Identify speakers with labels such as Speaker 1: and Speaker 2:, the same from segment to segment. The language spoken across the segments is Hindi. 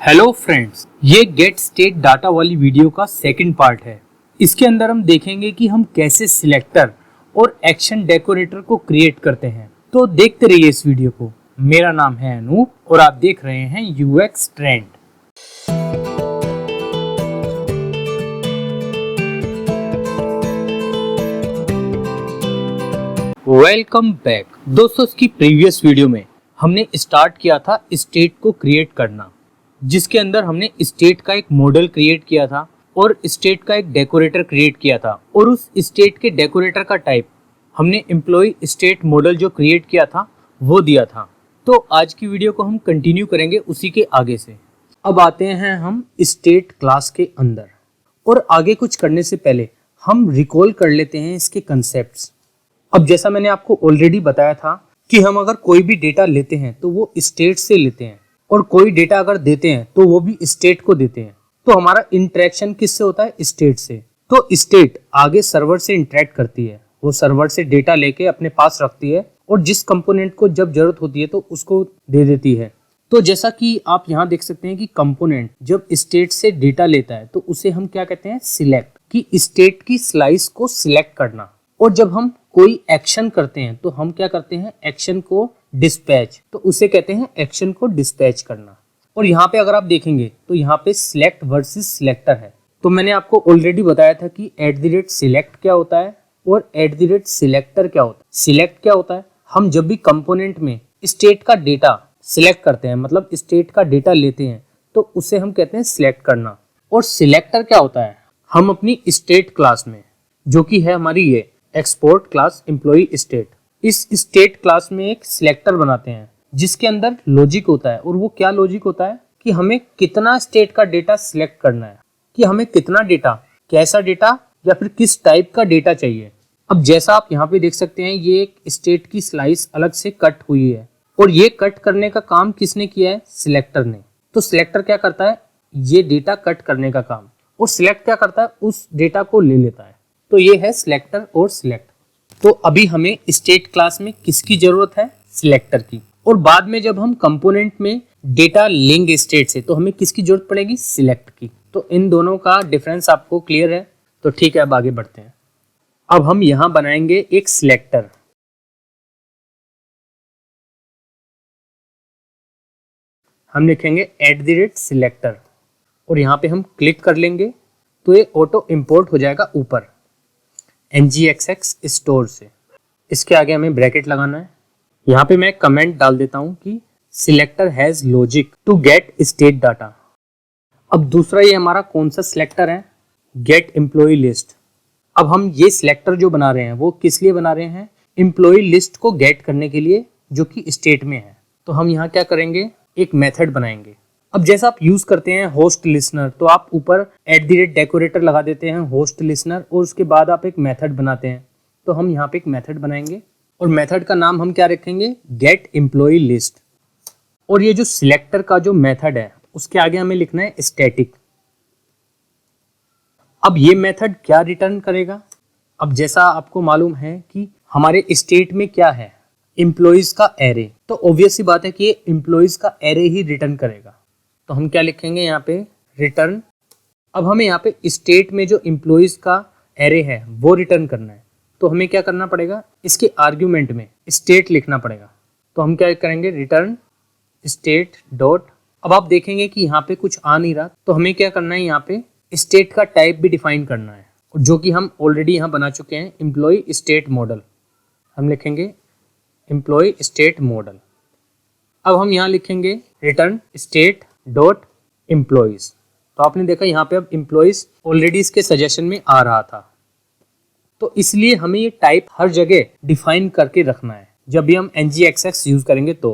Speaker 1: हेलो फ्रेंड्स, ये गेट स्टेट डाटा वाली वीडियो का सेकंड पार्ट है। इसके अंदर हम देखेंगे कि हम कैसे सिलेक्टर और एक्शन डेकोरेटर को क्रिएट करते हैं। तो देखते रहिए इस वीडियो को। मेरा नाम है अनूप और आप देख रहे हैं यूएक्स ट्रेंड। वेलकम बैक दोस्तों। इसकी प्रीवियस वीडियो में हमने स्टार्ट किया था स्टेट को क्रिएट करना, जिसके अंदर हमने स्टेट का एक मॉडल क्रिएट किया था और स्टेट का एक डेकोरेटर क्रिएट किया था और उस स्टेट के डेकोरेटर का टाइप हमने एम्प्लॉय स्टेट मॉडल जो क्रिएट किया था वो दिया था। तो आज की वीडियो को हम कंटिन्यू करेंगे उसी के आगे से। अब आते हैं हम स्टेट क्लास के अंदर, और आगे कुछ करने से पहले हम रिकॉल कर लेते हैं इसके कंसेप्ट्स। अब जैसा मैंने आपको ऑलरेडी बताया था कि हम अगर कोई भी डेटा लेते हैं तो वो स्टेट से लेते हैं, और कोई डेटा अगर देते हैं तो वो भी स्टेट को देते हैं। तो हमारा इंटरेक्शन किससे होता है? स्टेट से। तो स्टेट आगे सर्वर से इंटरेक्ट करती है, वो सर्वर से डेटा लेके अपने पास रखती है और जिस कंपोनेंट को जब जरूरत होती है तो उसको दे देती है। तो जैसा कि आप यहाँ देख सकते हैं कि कंपोनेंट जब स्टेट से डेटा लेता है तो उसे हम क्या कहते हैं? सिलेक्ट, कि स्टेट की स्लाइस को सिलेक्ट करना। और जब हम कोई एक्शन करते हैं तो हम क्या करते हैं? एक्शन को डिस्पैच, तो उसे कहते हैं एक्शन को डिस्पैच करना। और यहाँ पे अगर आप देखेंगे तो यहाँ पे सिलेक्ट वर्सेस सिलेक्टर है। तो मैंने आपको ऑलरेडी बताया था कि @select क्या होता है और @selector क्या होता है। सिलेक्ट क्या होता है? हम जब भी कंपोनेंट में स्टेट का डेटा सिलेक्ट करते हैं, मतलब स्टेट का डेटा लेते हैं, तो उसे हम कहते हैं सिलेक्ट करना। और सिलेक्टर क्या होता है? हम अपनी स्टेट क्लास में, जो कि है हमारी ये एक्सपोर्ट क्लास एम्प्लॉय स्टेट, इस स्टेट क्लास में एक सिलेक्टर बनाते हैं जिसके अंदर लॉजिक होता है। और वो क्या लॉजिक होता है? कि हमें कितना स्टेट का डेटा सिलेक्ट करना है, कि हमें कितना डेटा, कैसा डेटा या फिर किस टाइप का डेटा चाहिए। अब जैसा आप यहाँ पे देख सकते हैं, ये एक स्टेट की स्लाइस अलग से कट हुई है और ये कट करने का काम किसने किया है? सिलेक्टर ने। तो सिलेक्टर क्या करता है? ये डेटा कट करने का काम। और सिलेक्ट क्या करता है? उस डेटा को ले लेता है। तो ये है सिलेक्टर और सिलेक्ट। तो अभी हमें स्टेट क्लास में किसकी जरूरत है? सिलेक्टर की। और बाद में जब हम कंपोनेंट में डेटा लेंगे स्टेट से तो हमें किसकी जरूरत पड़ेगी? सिलेक्ट की। तो इन दोनों का डिफरेंस आपको क्लियर है? तो ठीक है, अब आगे बढ़ते हैं। अब हम यहां बनाएंगे एक सिलेक्टर। हम लिखेंगे @selector और यहाँ पे हम क्लिक कर लेंगे तो ये ऑटो इंपोर्ट हो जाएगा ऊपर ngxx स्टोर से। इसके आगे हमें ब्रैकेट लगाना है। यहाँ पे मैं कमेंट डाल देता हूँ कि selector has logic to get state data. अब दूसरा ये हमारा कौन सा सिलेक्टर है? Get employee list. अब हम ये सिलेक्टर जो बना रहे हैं वो किस लिए बना रहे हैं? एम्प्लॉय लिस्ट को गेट करने के लिए, जो कि स्टेट में है। तो हम यहाँ क्या करेंगे? एक मेथड बनाएंगे। अब जैसा आप यूज करते हैं होस्ट लिसनर, तो आप ऊपर @डेकोरेटर लगा देते हैं होस्ट लिसनर और उसके बाद आप एक मेथड बनाते हैं। तो हम यहाँ पे एक मेथड बनाएंगे और मेथड का नाम हम क्या रखेंगे? Get employee list. और ये जो सिलेक्टर का जो मेथड है उसके आगे हमें लिखना है स्टैटिक। अब ये मेथड क्या रिटर्न करेगा? अब जैसा आपको मालूम है कि हमारे स्टेट में क्या है? एम्प्लॉइज का एरे। तो ऑब्वियस सी बात है कि ये एम्प्लॉइज का एरे ही रिटर्न करेगा। तो हम क्या लिखेंगे यहाँ पे? रिटर्न। अब हमें यहाँ पे स्टेट में जो एम्प्लॉइज का एरे है वो रिटर्न करना है। तो हमें क्या करना पड़ेगा? इसके आर्ग्यूमेंट में स्टेट लिखना पड़ेगा। तो हम क्या करेंगे? Return state dot. अब आप देखेंगे कि यहाँ पे कुछ आ नहीं रहा, तो हमें क्या करना है? यहाँ पे स्टेट का टाइप भी डिफाइन करना है, जो कि हम ऑलरेडी यहाँ बना चुके हैं, एम्प्लॉय स्टेट मॉडल। हम लिखेंगे एम्प्लॉय स्टेट मॉडल। अब हम यहाँ लिखेंगे रिटर्न स्टेट डॉट एम्प्लॉइज। तो आपने देखा यहाँ पे अब एम्प्लॉइज ऑलरेडी इसके सजेशन में आ रहा था। तो इसलिए हमें ये टाइप हर जगह डिफाइन करके रखना है जब भी हम ngxx यूज करेंगे। तो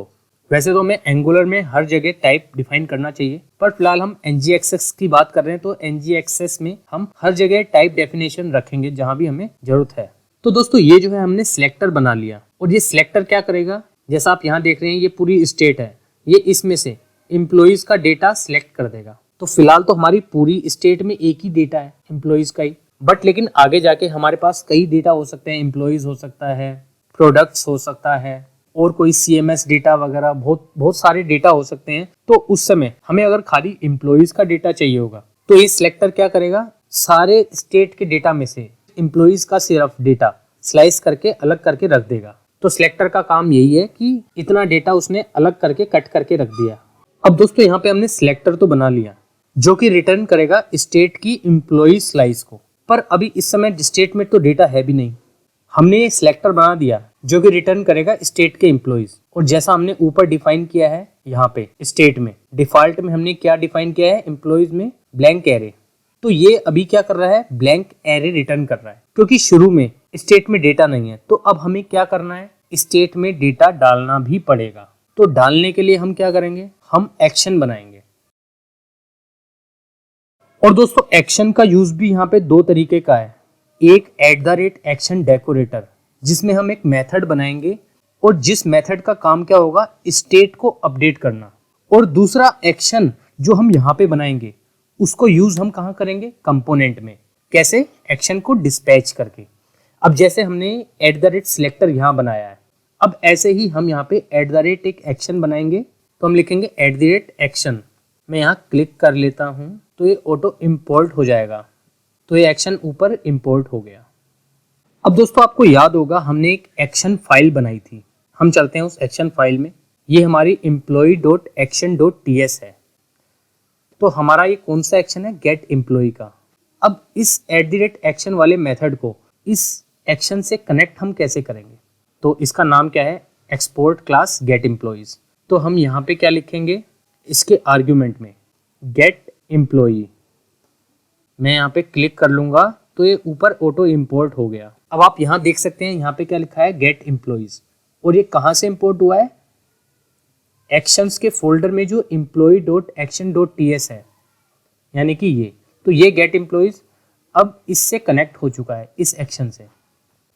Speaker 1: वैसे तो हमें एंगुलर में हर जगह टाइप डिफाइन करना चाहिए, पर फिलहाल हम ngxx की बात कर रहे हैं, तो ngxx में हम हर जगह टाइप डेफिनेशन रखेंगे जहां भी हमें जरूरत है। तो दोस्तों ये जो है हमने सिलेक्टर बना लिया, और ये सिलेक्टर क्या करेगा? जैसा आप यहाँ देख रहे हैं ये पूरी स्टेट है, ये इसमें से एम्प्लॉइज का डेटा सिलेक्ट कर देगा। तो फिलहाल तो हमारी पूरी स्टेट में एक ही डेटा है, एम्प्लॉइज का ही। बट लेकिन आगे जाके हमारे पास कई डेटा हो सकते हैं, एम्प्लॉइज हो सकता है, प्रोडक्ट्स हो सकता है, और कोई CMS डेटा वगैरह बहुत बहुत सारे डेटा हो सकते हैं। तो उस समय हमें अगर खाली एम्प्लॉइज का डेटा चाहिए होगा तो ये सिलेक्टर क्या करेगा, सारे स्टेट के डेटा में से एम्प्लॉइज का सिर्फ डेटा स्लाइस करके अलग करके रख देगा। तो सिलेक्टर का काम यही है कि इतना डेटा उसने अलग करके कट करके रख दिया। अब दोस्तों यहाँ पे हमने सिलेक्टर तो बना लिया जो कि रिटर्न करेगा स्टेट की एम्प्लॉय स्लाइस को, पर अभी इस समय स्टेट में तो डेटा है भी नहीं। हमने ये सिलेक्टर बना दिया जो कि रिटर्न करेगा स्टेट के एम्प्लॉइज, और जैसा हमने ऊपर डिफाइन किया है यहाँ पे स्टेट में, डिफॉल्ट में हमने क्या डिफाइन किया है एम्प्लॉइज में, ब्लैंक एरे। तो ये अभी क्या कर रहा है, ब्लैंक एरे रिटर्न कर रहा है क्योंकि शुरू में स्टेट में डेटा नहीं है। तो अब हमें क्या करना है, स्टेट में डेटा डालना भी पड़ेगा। तो डालने के लिए हम क्या करेंगे, हम एक्शन बनाएंगे। और दोस्तों एक्शन का यूज भी यहाँ पे दो तरीके का है। एक @एक्शन डेकोरेटर जिसमें हम एक मेथड बनाएंगे और जिस मेथड का काम क्या होगा, स्टेट को अपडेट करना। और दूसरा एक्शन जो हम यहाँ पे बनाएंगे उसको यूज हम कहाँ करेंगे, कंपोनेंट में। कैसे, एक्शन को डिस्पैच करके। अब जैसे हमने @सिलेक्टर यहाँ बनाया है, अब ऐसे ही हम यहाँ पे एक एक्शन बनाएंगे। तो हम लिखेंगे @एक्शन। मैं यहाँ क्लिक कर लेता हूँ तो ये ऑटो इम्पोर्ट हो जाएगा। तो ये एक्शन ऊपर इम्पोर्ट हो गया। अब दोस्तों आपको याद होगा हमने एक एक्शन फाइल बनाई थी, हम चलते हैं उस एक्शन फाइल में। ये हमारी employee.action.ts है। तो हमारा ये कौन सा एक्शन है, गेट एम्प्लॉय का। अब इस @एक्शन वाले मेथड को इस एक्शन से कनेक्ट हम कैसे करेंगे, तो इसका नाम क्या है, एक्सपोर्ट क्लास गेट एम्प्लॉइज। तो हम यहाँ पे क्या लिखेंगे, इसके आर्ग्यूमेंट में गेट एम्प्लॉई। मैं यहाँ पे क्लिक कर लूंगा तो ये ऊपर ऑटो इम्पोर्ट हो गया। अब आप यहाँ देख सकते हैं यहाँ पे क्या लिखा है, गेट एम्प्लॉइज। और ये कहाँ से इम्पोर्ट हुआ है, एक्शंस के फोल्डर में जो employee.action.ts है, यानी कि ये। तो ये गेट एम्प्लॉइज अब इससे कनेक्ट हो चुका है इस एक्शन से।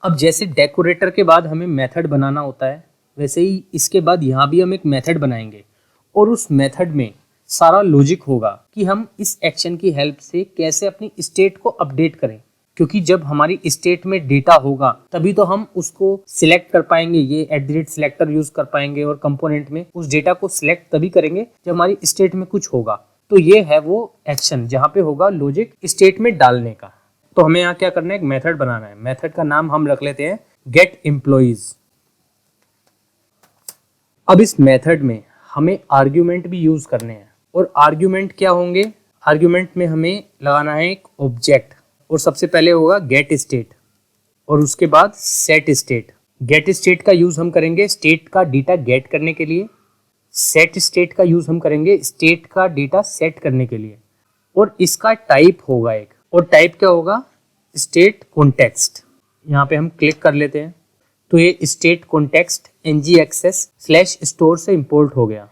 Speaker 1: अब जैसे डेकोरेटर के बाद हमें मेथड बनाना होता है, वैसे ही इसके बाद यहाँ भी हम एक मेथड बनाएंगे और उस मेथड में सारा लॉजिक होगा कि हम इस एक्शन की हेल्प से कैसे अपनी स्टेट को अपडेट करें। क्योंकि जब हमारी स्टेट में डेटा होगा तभी तो हम उसको सिलेक्ट कर पाएंगे, ये @सिलेक्टर यूज कर पाएंगे और कंपोनेंट में उस डेटा को सिलेक्ट तभी करेंगे जब हमारी स्टेट में कुछ होगा। तो ये है वो एक्शन जहाँ पे होगा लॉजिक स्टेट में डालने का। तो हमें यहाँ क्या करना है, एक मेथड बनाना है। मेथड का नाम हम रख लेते हैं गेट एम्प्लॉइज। अब इस मेथड में हमें आर्ग्यूमेंट भी यूज करने हैं। और आर्ग्यूमेंट क्या होंगे, आर्ग्यूमेंट में हमें लगाना है एक ऑब्जेक्ट, और सबसे पहले होगा गेट स्टेट और उसके बाद सेट स्टेट। गेट स्टेट का यूज हम करेंगे स्टेट का डेटा गेट करने के लिए, सेट स्टेट का यूज हम करेंगे स्टेट का डेटा सेट करने के लिए। और इसका टाइप होगा एक, और टाइप क्या होगा, स्टेट कॉन्टेक्स्ट। यहाँ पे हम क्लिक कर लेते हैं तो ये स्टेट कॉन्टेक्स्ट ngAccess/store से इंपोर्ट हो गया।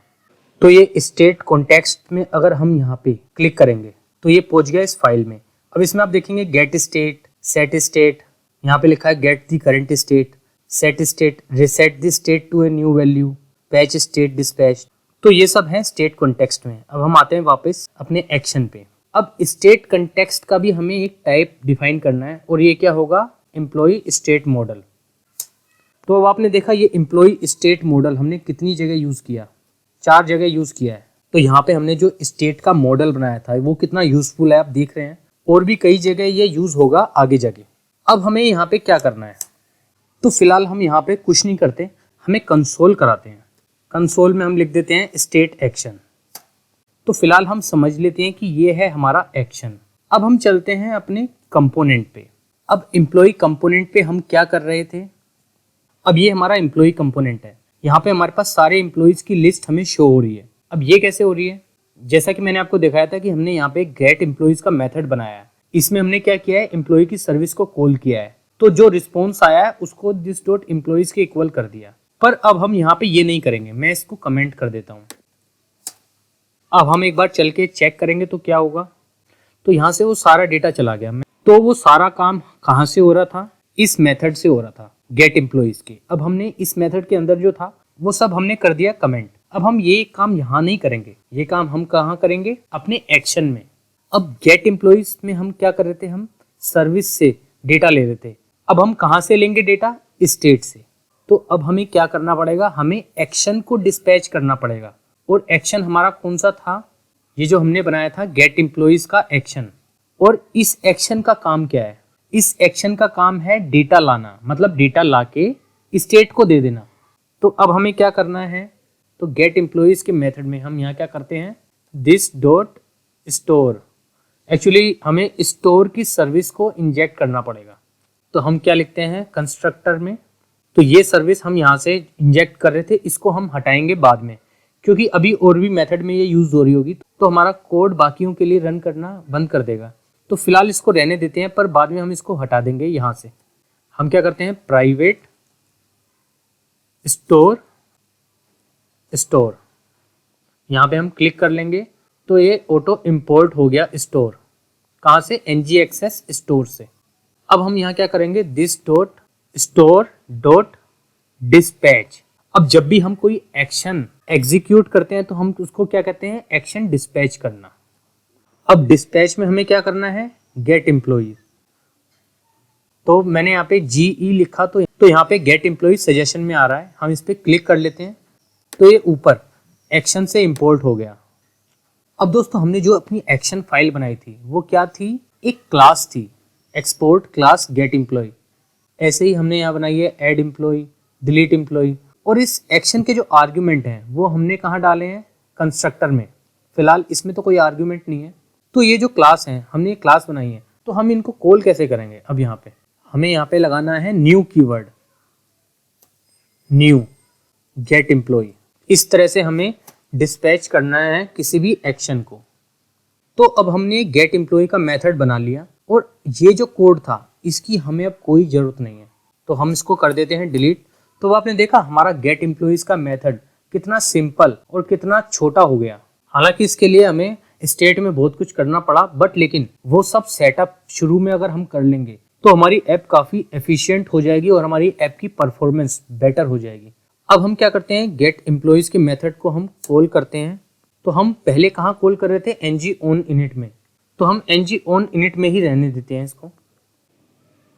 Speaker 1: तो ये स्टेट कॉन्टेक्स्ट में अगर हम यहाँ पे क्लिक करेंगे तो ये पहुंच गया इस फाइल में। अब इसमें आप देखेंगे गेट स्टेट, सेट स्टेट, यहाँ पे लिखा है get the current state, set state, reset the state to a new value, patch state, dispatch. तो ये सब है स्टेट कॉन्टेक्स्ट में। अब हम आते हैं वापस अपने एक्शन पे। अब स्टेट कॉन्टेक्स्ट का भी हमें एक टाइप डिफाइन करना है और ये क्या होगा, एम्प्लॉय स्टेट मॉडल। तो अब आपने देखा ये एम्प्लॉय स्टेट मॉडल हमने कितनी जगह यूज किया, 4 जगह यूज किया है। तो यहाँ पे हमने जो स्टेट का मॉडल बनाया था वो कितना यूजफुल है आप देख रहे हैं, और भी कई जगह ये यूज होगा आगे जाके। अब हमें यहाँ पे क्या करना है, तो फिलहाल हम यहाँ पे कुछ नहीं करते, हमें कंसोल कराते हैं। कंसोल में हम लिख देते हैं स्टेट एक्शन। तो फिलहाल हम समझ लेते हैं कि ये है हमारा एक्शन। अब हम चलते हैं अपने कंपोनेंट पे। अब एम्प्लॉय कंपोनेंट पे हम क्या कर रहे थे, अब ये हमारा एम्प्लॉय कंपोनेंट है। यहाँ पे हमारे पास सारे एम्प्लॉइज की लिस्ट हमें शो हो रही है। अब ये कैसे हो रही है, जैसा कि मैंने आपको दिखाया था कि हमने यहाँ पे गेट एम्प्लॉइज का मेथड बनाया है। इसमें हमने क्या किया है, एम्प्लॉय की सर्विस को कॉल किया है, तो जो रिस्पॉन्स आया है उसको दिस डॉट एम्प्लॉइज के इक्वल कर दिया। पर अब हम यहाँ पे ये नहीं करेंगे, मैं इसको कमेंट कर देता हूँ। अब हम एक बार चल के चेक करेंगे तो क्या होगा, तो यहाँ से वो सारा डेटा चला गया। तो वो सारा काम कहाँ से हो रहा था, इस मेथड से हो रहा था, गेट एम्प्लॉइज के। अब हमने इस मेथड के अंदर जो था वो सब हमने कर दिया कमेंट। अब हम ये काम यहाँ नहीं करेंगे, ये काम हम कहाँ करेंगे, अपने एक्शन में। अब गेट एम्प्लॉइज में हम क्या कर रहे थे, हम सर्विस से डेटा ले रहे थे। अब हम कहाँ से लेंगे डेटा, स्टेट से। तो अब हमें क्या करना पड़ेगा, हमें एक्शन को डिस्पैच करना पड़ेगा। और एक्शन हमारा कौन सा था, ये जो हमने बनाया था गेट एम्प्लॉइज का एक्शन। और इस एक्शन का काम क्या है, इस एक्शन का काम है डेटा लाना, मतलब डेटा लाके स्टेट को दे देना। तो अब हमें क्या करना है, तो गेट एम्प्लॉइज के मेथड में हम यहाँ क्या करते हैं, दिस डॉट स्टोर। एक्चुअली हमें स्टोर की सर्विस को इंजेक्ट करना पड़ेगा। तो हम क्या लिखते हैं कंस्ट्रक्टर में, तो ये सर्विस हम यहाँ से इंजेक्ट कर रहे थे, इसको हम हटाएंगे बाद में, क्योंकि अभी और भी मेथड में ये यूज हो रही होगी तो हमारा कोड बाकियों के लिए रन करना बंद कर देगा। तो फिलहाल इसको रहने देते हैं, पर बाद में हम इसको हटा देंगे। यहाँ से हम क्या करते हैं, प्राइवेट स्टोर स्टोर, यहाँ पे हम क्लिक कर लेंगे तो ये ऑटो इंपोर्ट हो गया स्टोर। कहाँ से, ngXS स्टोर से। अब हम यहाँ क्या करेंगे, this dot store dot dispatch. अब जब भी हम कोई एक्शन एग्जीक्यूट करते हैं तो हम उसको क्या कहते हैं, एक्शन डिस्पैच करना। अब डिस्पैच में हमें क्या करना है, गेट एम्प्लॉइज। तो मैंने यहाँ पे GE लिखा तो यहाँ पे गेट एम्प्लॉइज सजेशन में आ रहा है, हम इस पर क्लिक कर लेते हैं तो ये ऊपर एक्शन से इंपोर्ट हो गया। अब दोस्तों हमने जो अपनी एक्शन फाइल बनाई थी वो क्या थी, एक क्लास थी, एक्सपोर्ट क्लास गेट एम्प्लॉय। ऐसे ही हमने यहाँ बनाई है ऐड एम्प्लॉय, डिलीट एम्प्लॉय। और इस एक्शन के जो आर्ग्यूमेंट हैं वो हमने कहाँ डाले हैं, कंस्ट्रक्टर में। फिलहाल इसमें तो कोई आर्ग्यूमेंट नहीं है। तो ये जो क्लास है, हमने ये क्लास बनाई है, तो हम इनको कॉल कैसे करेंगे। अब यहाँ पे हमें यहाँ पे लगाना है new keyword, new get employee. इस तरह से हमें डिस्पैच करना है किसी भी एक्शन को। तो अब हमने गेट एम्प्लॉय का मेथड बना लिया और ये जो कोड था इसकी हमें अब कोई ज़रूरत नहीं है, तो हम इसको कर देते हैं डिलीट। तो आपने देखा हमारा गेट एम्प्लॉइज का मेथड कितना सिंपल और कितना छोटा हो गया। हालांकि इसके लिए हमें स्टेट में बहुत कुछ करना पड़ा, बट लेकिन वो सब सेटअप शुरू में अगर हम कर लेंगे तो हमारी ऐप काफ़ी एफिशिएंट हो जाएगी और हमारी ऐप की परफॉर्मेंस बेटर हो जाएगी। अब हम क्या करते हैं, गेट एम्प्लॉइज के मेथड को हम कॉल करते हैं। तो हम पहले कहाँ कॉल कर रहे थे, ng on init में, तो हम ng on init में ही रहने देते हैं इसको।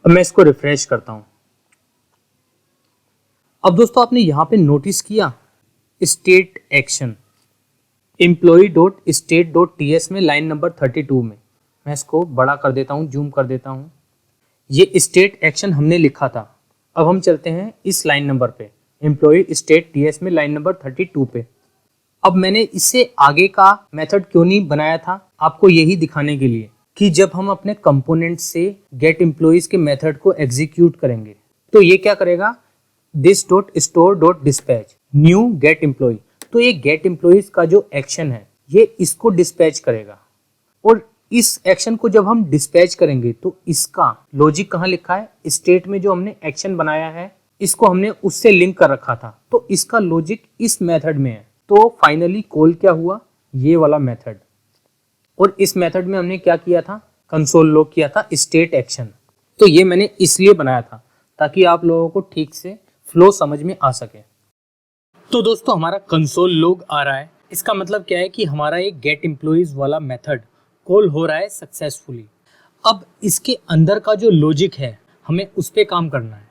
Speaker 1: अब मैं इसको रिफ्रेश करता हूँ। अब दोस्तों आपने यहाँ पे नोटिस किया स्टेट एक्शन employee.state.ts में लाइन नंबर 32 में, मैं इसको बड़ा कर देता हूँ, जूम कर देता हूँ। ये स्टेट एक्शन हमने लिखा था। अब हम चलते हैं इस लाइन नंबर पे, एम्प्लॉय स्टेट टीएस में लाइन नंबर 32 पे। अब मैंने इससे आगे का मेथड क्यों नहीं बनाया था, आपको यही दिखाने के लिए कि जब हम अपने कंपोनेंट से गेट एम्प्लॉइज के मेथड को एग्जीक्यूट करेंगे तो ये क्या करेगा, this dot store dot dispatch new get employee. तो ये गेट एम्प्लॉइज का जो एक्शन है ये इसको डिस्पैच करेगा। और इस एक्शन को जब हम डिस्पैच करेंगे तो इसका लॉजिक कहाँ लिखा है, स्टेट में जो हमने एक्शन बनाया है इसको हमने उससे लिंक कर रखा था, तो इसका लॉजिक इस मेथड में है। तो फाइनली कॉल क्या हुआ, ये वाला मेथड। और इस मेथड में हमने क्या किया था, कंसोल लॉग किया था स्टेट एक्शन। तो ये मैंने इसलिए बनाया था ताकि आप लोगों को ठीक से फ्लो समझ में आ सके। तो दोस्तों हमारा कंसोल लॉग आ रहा है, इसका मतलब क्या है कि हमारा एक गेट एम्प्लॉइज वाला मेथड कॉल हो रहा है सक्सेसफुली। अब इसके अंदर का जो लॉजिक है हमें उस पर काम करना है,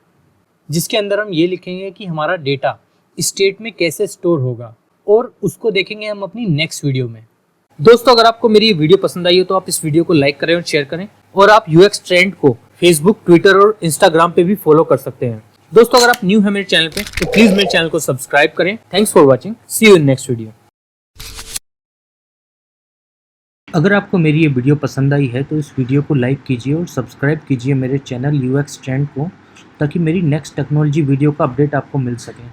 Speaker 1: जिसके अंदर हम ये लिखेंगे कि हमारा डेटा स्टेट में कैसे स्टोर होगा, और उसको देखेंगे हम अपनी नेक्स्ट वीडियो में। दोस्तों अगर आपको मेरी ये वीडियो पसंद आई हो तो आप इस वीडियो को लाइक करें और शेयर करें, और आप यूएक्स ट्रेंड को फेसबुक, ट्विटर और इंस्टाग्राम पे भी फॉलो कर सकते हैं। दोस्तों अगर आप न्यू हैं मेरे चैनल पे तो प्लीज मेरे चैनल को सब्सक्राइब करें। Thanks for watching, see you in next video. अगर आपको मेरी ये वीडियो पसंद आई है तो इस वीडियो को लाइक कीजिए और सब्सक्राइब कीजिए मेरे चैनल यूएक्स ट्रेंड को, ताकि मेरी नेक्स्ट टेक्नोलॉजी वीडियो का अपडेट आपको मिल सके।